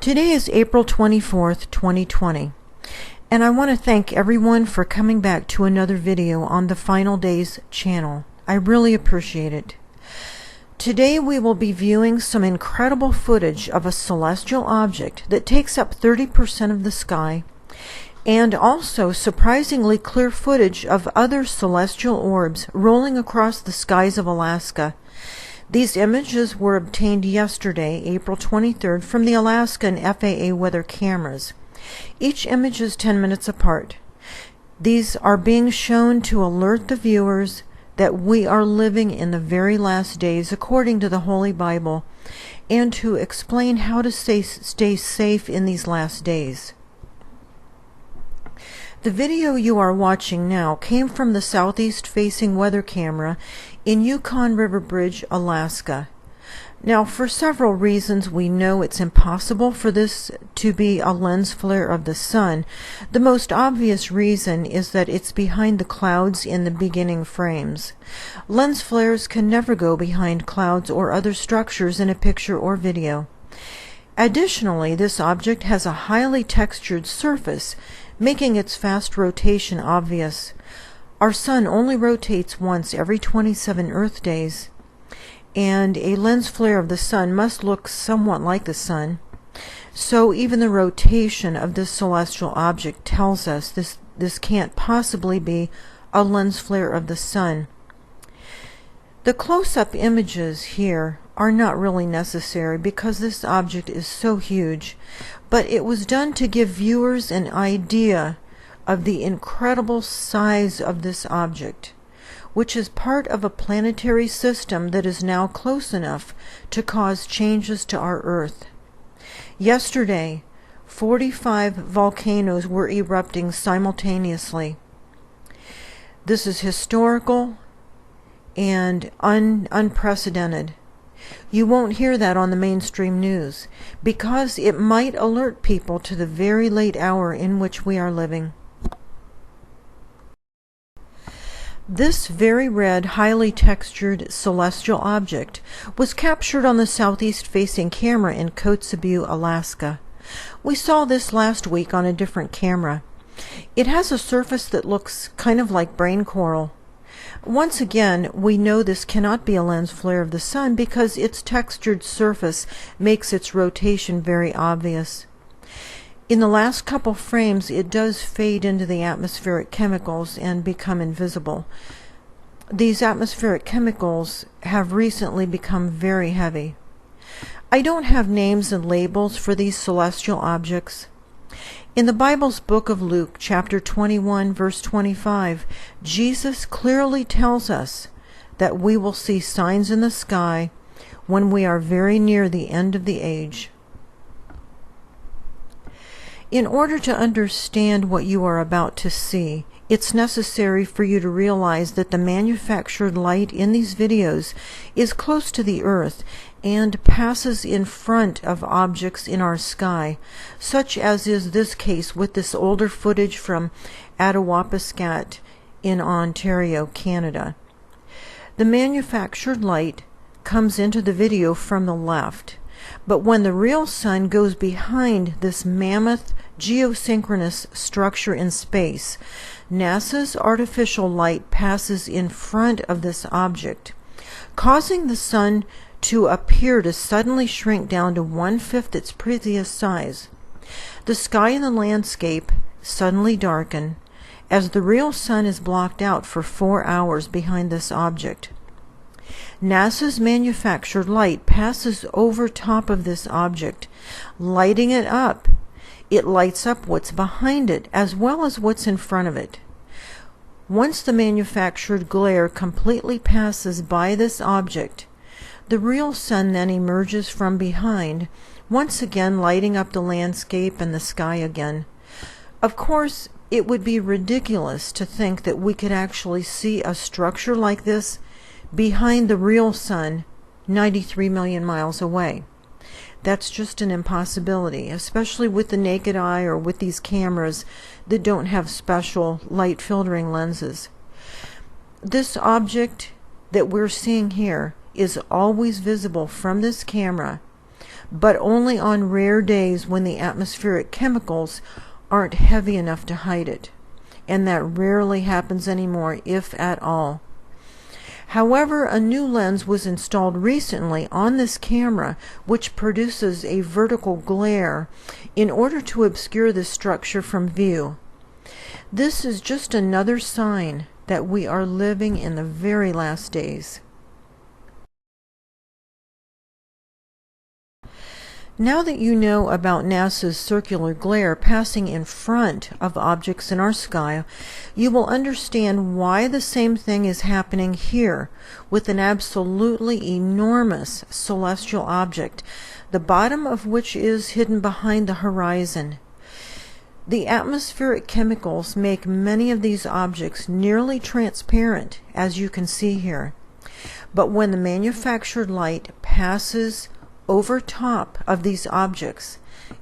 Today is April 24th, 2020, and I want to thank everyone for coming back to another video on the Final Days channel. I really appreciate it. Today we will be viewing some incredible footage of a celestial object that takes up 30% of the sky, and also surprisingly clear footage of other celestial orbs rolling across the skies of Alaska. These images were obtained yesterday, April 23rd, from the Alaska and FAA weather cameras. Each image is 10 minutes apart. These are being shown to alert the viewers that we are living in the very last days according to the Holy Bible, and to explain how to stay safe in these last days. The video you are watching now came from the southeast-facing weather camera in Yukon River Bridge, Alaska. Now, for several reasons, we know it's impossible for this to be a lens flare of the sun. The most obvious reason is that it's behind the clouds in the beginning frames. Lens flares can never go behind clouds or other structures in a picture or video. Additionally, this object has a highly textured surface, making its fast rotation obvious. Our sun only rotates once every 27 Earth days, and a lens flare of the sun must look somewhat like the sun. So even the rotation of this celestial object tells us this can't possibly be a lens flare of the sun. The close-up images here are not really necessary because this object is so huge, but it was done to give viewers an idea of the incredible size of this object, which is part of a planetary system that is now close enough to cause changes to our Earth. Yesterday, 45 volcanoes were erupting simultaneously. This is historical and unprecedented. You won't hear that on the mainstream news because it might alert people to the very late hour in which we are living. This very red, highly textured celestial object was captured on the southeast-facing camera in Kotzebue, Alaska. We saw this last week on a different camera. It has a surface that looks kind of like brain coral. Once again, we know this cannot be a lens flare of the sun because its textured surface makes its rotation very obvious. In the last couple frames, it does fade into the atmospheric chemicals and become invisible. These atmospheric chemicals have recently become very heavy. I don't have names and labels for these celestial objects. In the Bible's book of Luke, chapter 21, verse 25, Jesus clearly tells us that we will see signs in the sky when we are very near the end of the age. In order to understand what you are about to see, it's necessary for you to realize that the manufactured light in these videos is close to the Earth and passes in front of objects in our sky, such as is this case with this older footage from Attawapiskat in Ontario, Canada. The manufactured light comes into the video from the left, but when the real sun goes behind this mammoth geosynchronous structure in space, NASA's artificial light passes in front of this object, causing the sun to appear to suddenly shrink down to 1/5 its previous size. The sky and the landscape suddenly darken as the real sun is blocked out for 4 hours behind this object. NASA's manufactured light passes over top of this object, lighting it up. It lights up what's behind it as well as what's in front of it. Once the manufactured glare completely passes by this object, the real sun then emerges from behind, once again lighting up the landscape and the sky again. Of course, it would be ridiculous to think that we could actually see a structure like this behind the real sun 93 million miles away. That's just an impossibility, especially with the naked eye or with these cameras that don't have special light filtering lenses. This object that we're seeing here is always visible from this camera, but only on rare days when the atmospheric chemicals aren't heavy enough to hide it. And that rarely happens anymore, if at all. However, a new lens was installed recently on this camera which produces a vertical glare in order to obscure the structure from view. This is just another sign that we are living in the very last days. Now that you know about NASA's circular glare passing in front of objects in our sky, you will understand why the same thing is happening here with an absolutely enormous celestial object, the bottom of which is hidden behind the horizon. The atmospheric chemicals make many of these objects nearly transparent, as you can see here. But when the manufactured light passes over top of these objects,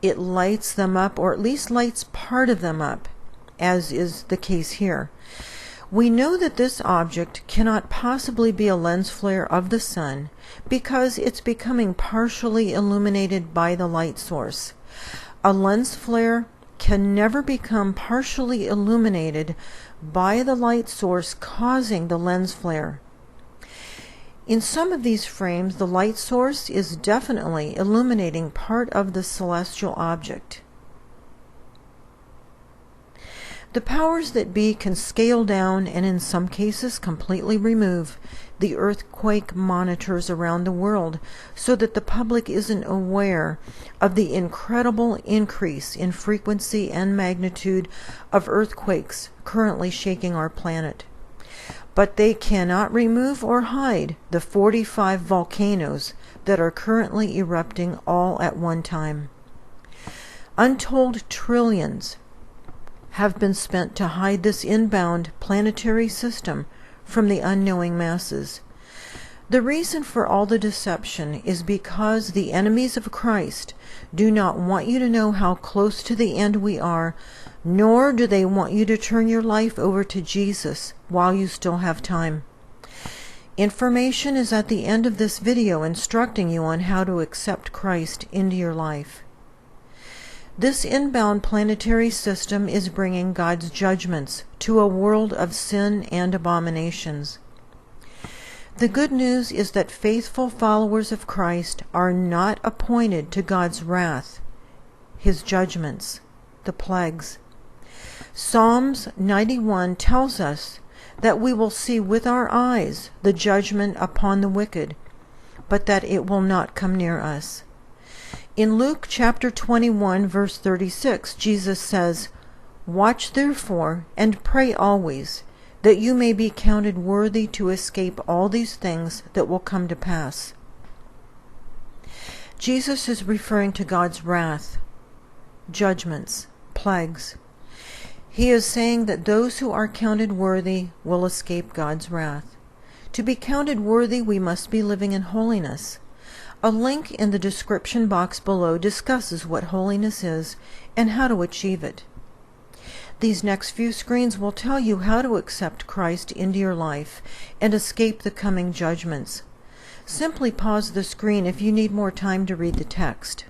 it lights them up, or at least lights part of them up, as is the case here. We know that this object cannot possibly be a lens flare of the sun because it's becoming partially illuminated by the light source. A lens flare can never become partially illuminated by the light source causing the lens flare. In some of these frames, the light source is definitely illuminating part of the celestial object. The powers that be can scale down and in some cases completely remove the earthquake monitors around the world so that the public isn't aware of the incredible increase in frequency and magnitude of earthquakes currently shaking our planet. But they cannot remove or hide the 45 volcanoes that are currently erupting all at one time. Untold trillions have been spent to hide this inbound planetary system from the unknowing masses. The reason for all the deception is because the enemies of Christ do not want you to know how close to the end we are, nor do they want you to turn your life over to Jesus while you still have time. Information is at the end of this video instructing you on how to accept Christ into your life. This inbound planetary system is bringing God's judgments to a world of sin and abominations. The good news is that faithful followers of Christ are not appointed to God's wrath, His judgments, the plagues. Psalms 91 tells us that we will see with our eyes the judgment upon the wicked, but that it will not come near us. In Luke chapter 21, verse 36, Jesus says, "Watch therefore, and pray always, that you may be counted worthy to escape all these things that will come to pass." Jesus is referring to God's wrath, judgments, plagues. He is saying that those who are counted worthy will escape God's wrath. To be counted worthy, we must be living in holiness. A link in the description box below discusses what holiness is and how to achieve it. These next few screens will tell you how to accept Christ into your life and escape the coming judgments. Simply pause the screen if you need more time to read the text.